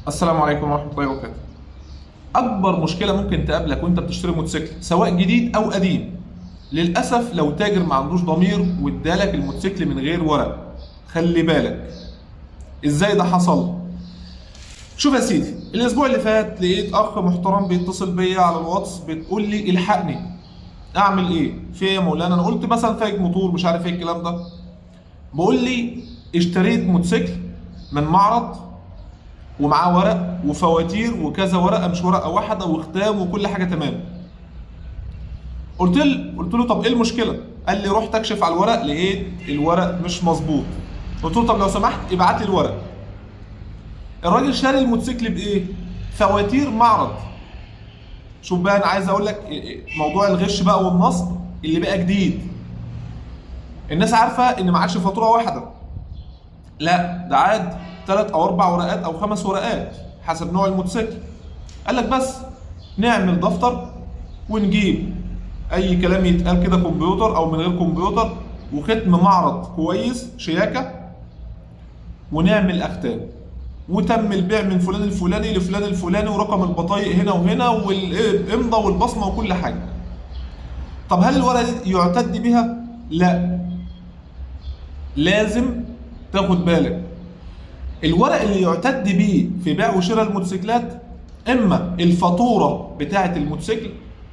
السلام عليكم ورحمة الله وبركاته. أكبر مشكلة ممكن تقابلك وأنت بتشتري موتوسيكل سواء جديد أو قديم، للأسف لو تاجر ما عندوش ضمير وادالك الموتوسيكل من غير ورق. خلي بالك. إزاي ده حصل؟ شوف يا سيدي، الأسبوع اللي فات لقيت أخ محترم بيتصل بيا على الواتس بتقول لي الحقني. أعمل إيه؟ في إيه يا مولانا؟ أنا قلت مثلا فايق موتور مش عارف إيه الكلام ده. بقول لي اشتريت موتوسيكل من معرض ومعاه ورق وفواتير وكذا ورقه، مش ورقه واحده، وختام وكل حاجه تمام. قلت له طب ايه المشكله؟ قال لي رحت اكشف على الورق لقيت الورق مش مظبوط. قلت له طب لو سمحت ابعت لي الورق. الراجل شاري الموتوسيكل بايه؟ فواتير معرض. شوف بقى، انا عايز اقول لك موضوع الغش بقى والنصب اللي بقى جديد. الناس عارفه ان ما عادش فاتوره واحده، لا ده عاد 3 أو 4 ورقات أو 5 ورقات حسب نوع الموتوسيكل. قال لك بس نعمل دفتر ونجيب أي كلام يتقال كده كمبيوتر أو من غير كمبيوتر وختم معرض كويس شياكة، ونعمل أختام، وتم البيع من فلان الفلاني لفلان الفلاني، ورقم البطايق هنا وهنا والإمضة والبصمة وكل حاجة. طب هل الورقة دي يعتد بها؟ لا، لازم تاخد بالك. الورق اللي يعتد بيه في بيع وشراء الموتوسيكلات اما الفاتوره بتاعه الموتوسيكل،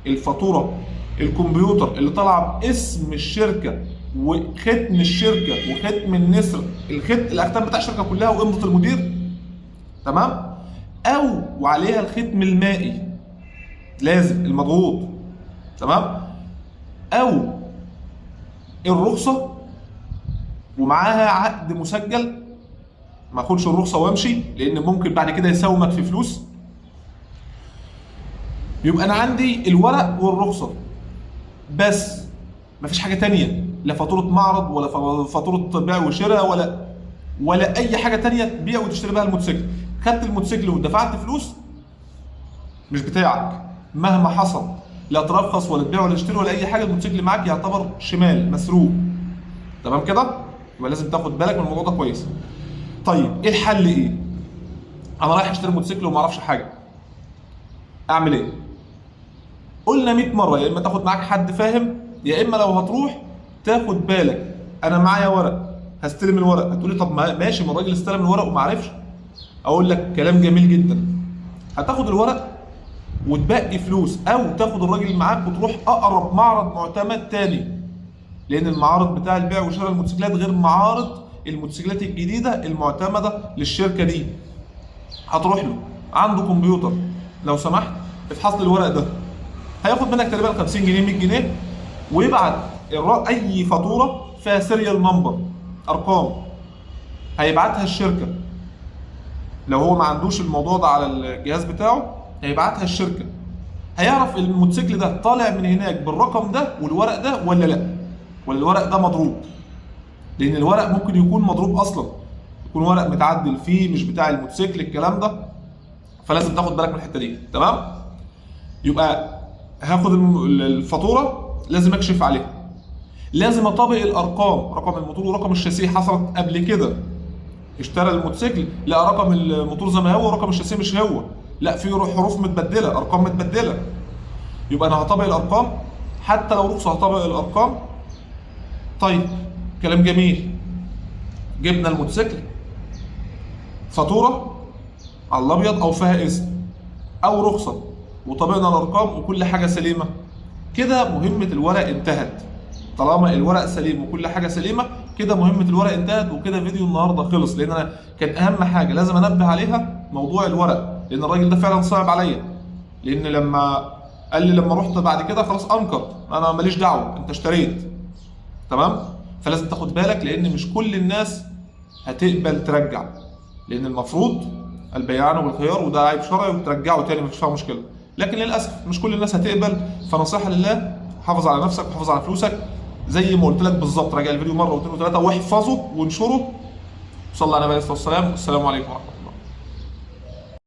الفاتوره الكمبيوتر اللي طالعه باسم الشركه وختم الشركه وختم النسر، الاختام بتاع الشركه كلها وامضه المدير، تمام؟ او وعليها الختم المائي لازم المضغوط، تمام؟ او الرخصه ومعاها عقد مسجل، ما اخدش الرخصه وامشي لان ممكن بعد كده يساومك في فلوس. يبقى انا عندي الورق والرخصه بس، مفيش حاجه تانية، لا فاتوره معرض ولا فاتوره بيع وشراء ولا اي حاجه تانية تبيع وتشتري بها الموتوسيكل. خدت الموتوسيكل ودفعت فلوس مش بتاعك مهما حصل، لا ترخص ولا تبيع ولا تشتري ولا اي حاجه، الموتوسيكل معاك يعتبر شمال مسروق. تمام كده؟ يبقى لازم تاخد بالك من الموضوع ده كويس. طيب ايه الحل ايه؟ انا رايح اشتري موتوسيكل وما اعرفش حاجه. اعمل ايه؟ قلنا 100 مره، يا اما تاخد معاك حد فاهم، يا اما لو هتروح تاخد بالك. انا معايا ورق، هستلم الورق. هتقولي طب ماشي، ما الراجل استلم الورق وما عرفش. اقول لك كلام جميل جدا. هتاخد الورق وتبقي فلوس، او تاخد الراجل اللي معاك وتروح اقرب معرض معتمد تاني، لان المعارض بتاع البيع وشراء الموتوسيكلات غير معارض الموتوسيكلات الجديده المعتمده للشركه دي. هتروح له عنده كمبيوتر، لو سمحت افحص لي الورق ده. هياخد منك تقريبا 50 جنيه 100 جنيه، ويبعت اي فاتوره فيها سيريال نمبر، ارقام، هيبعتها الشركه. لو هو ما عندوش الموضوع ده على الجهاز بتاعه هيبعتها الشركه. هيعرف الموتوسيكل ده طالع من هناك بالرقم ده والورق ده ولا لا، ولا الورق ده مضروب، لان الورق ممكن يكون مضروب اصلا، يكون ورق متعدل فيه مش بتاع الموتوسيكل الكلام ده. فلازم تاخد بالك من الحته دي، تمام؟ يبقى هاخد الفاتوره، لازم اكشف عليها، لازم اطابق الارقام، رقم الموتور ورقم الشاسيه. حصلت قبل كده اشترى الموتوسيكل لا رقم الموتور زي ما هو ورقم الشاسيه مش هو، لا في حروف متبدله، ارقام متبدله. يبقى انا هطابق الارقام، حتى لو رخصه هطابق الارقام. طيب كلام جميل. جبنا الموتوسيكل، فاتوره على الابيض او فيها اسم او رخصه، وطبقنا الارقام وكل حاجه سليمه، كده مهمه الورق انتهت. طالما الورق سليم وكل حاجه سليمه كده مهمه الورق انتهت، وكده فيديو النهارده خلص. لان انا كان اهم حاجه لازم انبه عليها موضوع الورق، لان الراجل ده فعلا صعب عليا. لان لما قال لي لما رحت بعد كده خلاص انكر، انا ماليش دعوه انت اشتريت، تمام؟ فلازم تاخد بالك، لان مش كل الناس هتقبل ترجع، لان المفروض البيعان بالخيار، وده عيب شرعي وترجعه تاني مفيش فيها مشكله. لكن للاسف مش كل الناس هتقبل. فنصيحه لله، حافظ على نفسك وحافظ على فلوسك زي ما قلت لك بالظبط. راجع الفيديو مره واثنين وثلاثه واحفظه وانشره. صلى على النبي عليه الصلاه والسلام. والسلام عليكم ورحمه الله.